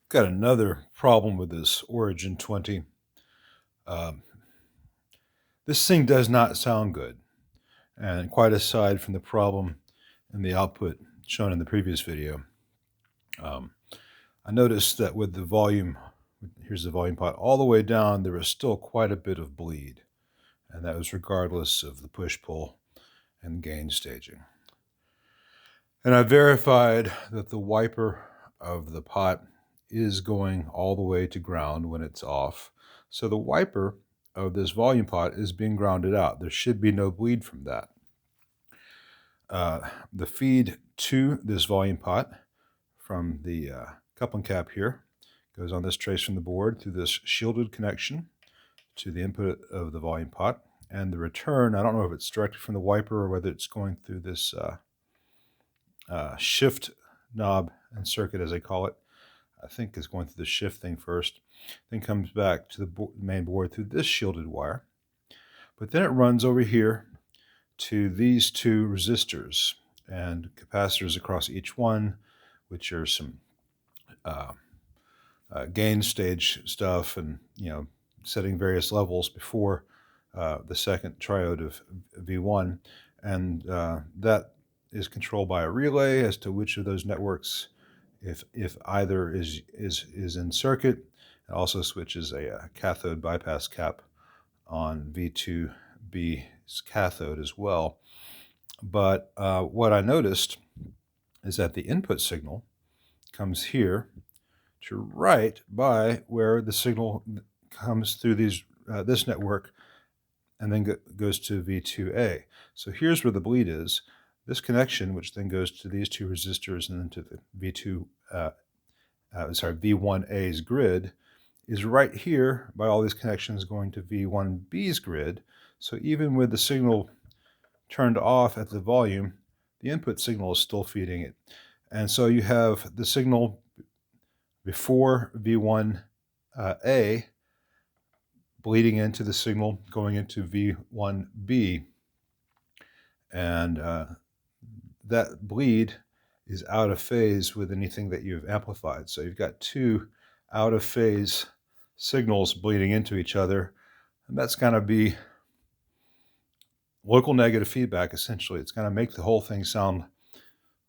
Got another problem with this Origin 20. Um, this thing does not sound good. And quite aside from the problem in the output shown in the previous video, um, I noticed that with the volume, here's the volume pot, all the way down, there was still quite a bit of bleed. And that was regardless of the push-pull and gain staging. And I verified that the wiper of the pot is going all the way to ground when it's off. So the wiper of this volume pot is being grounded out. There should be no bleed from that. The feed to this volume pot from the coupling cap here goes on this trace from the board through this shielded connection to the input of the volume pot. And the return, I don't know if it's directly from the wiper or whether it's going through this shift knob and circuit, as they call it. I think is going through the shift thing first, then comes back to the main board through this shielded wire. But then it runs over here to these two resistors and capacitors across each one, which are some gain stage stuff and, setting various levels before the second triode of V1. And that is controlled by a relay as to which of those networks, if either is in circuit. It also switches a cathode bypass cap on V2B's cathode as well. But what I noticed is that the input signal comes here to right by where the signal comes through this network and then goes to V2A. So here's where the bleed is. This connection, which then goes to these two resistors and then to the V1A's grid, is right here by all these connections going to V1B's grid. So even with the signal turned off at the volume, the input signal is still feeding it. And so you have the signal before V1A bleeding into the signal going into V1B. And that bleed is out of phase with anything that you've amplified. So you've got two out of phase signals bleeding into each other. And that's going to be local negative feedback, essentially. It's going to make the whole thing sound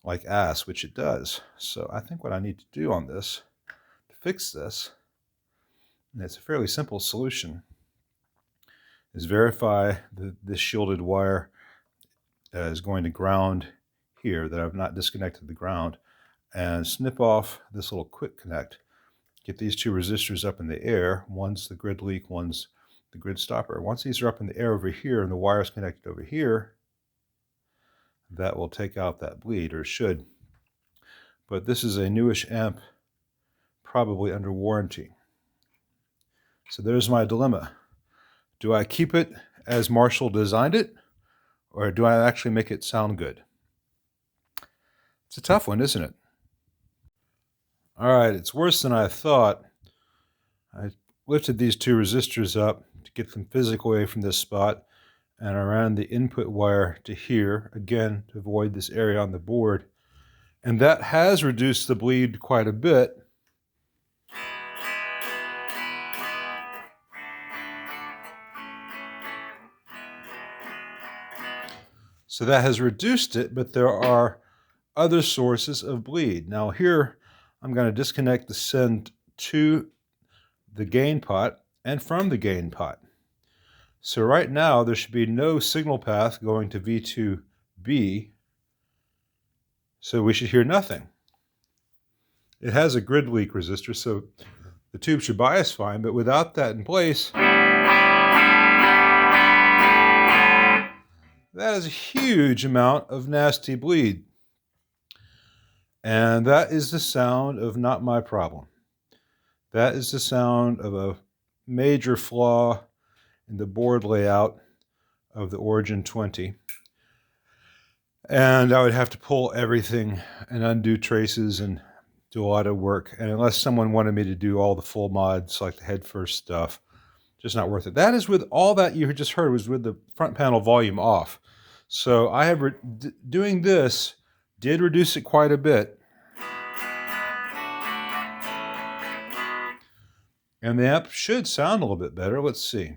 like ass, which it does. So I think what I need to do on this to fix this, and it's a fairly simple solution, is verify that this shielded wire is going to ground here, that I've not disconnected the ground, and snip off this little quick connect. Get these two resistors up in the air. One's the grid leak, one's the grid stopper. Once these are up in the air over here and the wire's connected over here, that will take out that bleed, or should. But this is a newish amp, probably under warranty. So there's my dilemma. Do I keep it as Marshall designed it, or do I actually make it sound good? It's a tough one, isn't it? All right, it's worse than I thought. I lifted these two resistors up to get them physically away from this spot, and I ran the input wire to here, again, to avoid this area on the board. And that has reduced the bleed quite a bit. So that has reduced it, but there are other sources of bleed. Now here, I'm going to disconnect the send to the gain pot and from the gain pot. So right now, there should be no signal path going to V2B, so we should hear nothing. It has a grid leak resistor, so the tube should bias fine, but without that in place, that is a huge amount of nasty bleed. And that is the sound of not my problem. That is the sound of a major flaw in the board layout of the Origin 20. And I would have to pull everything and undo traces and do a lot of work. And unless someone wanted me to do all the full mods, like the head first stuff, just not worth it. That is with all that you just heard was with the front panel volume off. So I have, doing this did reduce it quite a bit. And the amp should sound a little bit better. Let's see.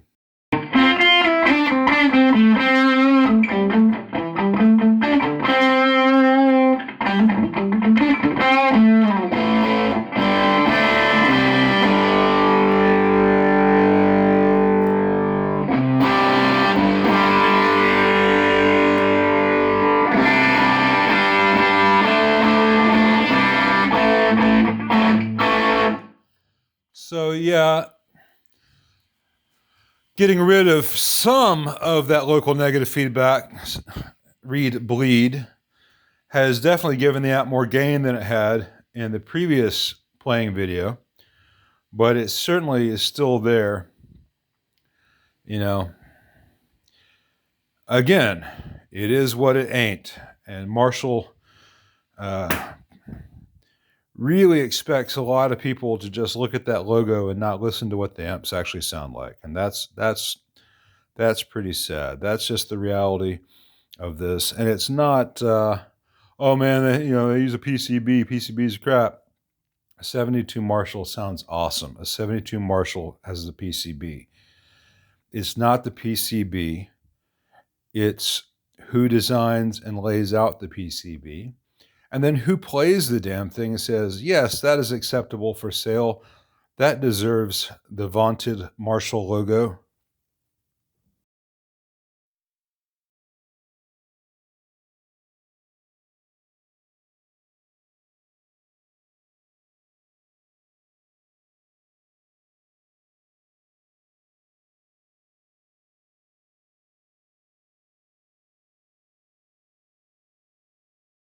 So yeah, getting rid of some of that local negative feedback, read bleed, has definitely given the amp more gain than it had in the previous playing video, but it certainly is still there. You know, again, it is what it ain't. And Marshall really expects a lot of people to just look at that logo and not listen to what the amps actually sound like. And that's pretty sad. That's just the reality of this. And it's not, oh man, they use a PCB. PCB's crap. A 72 Marshall sounds awesome. A 72 Marshall has a PCB. It's not the PCB. It's who designs and lays out the PCB. And then who plays the damn thing and says, yes, that is acceptable for sale. That deserves the vaunted Marshall logo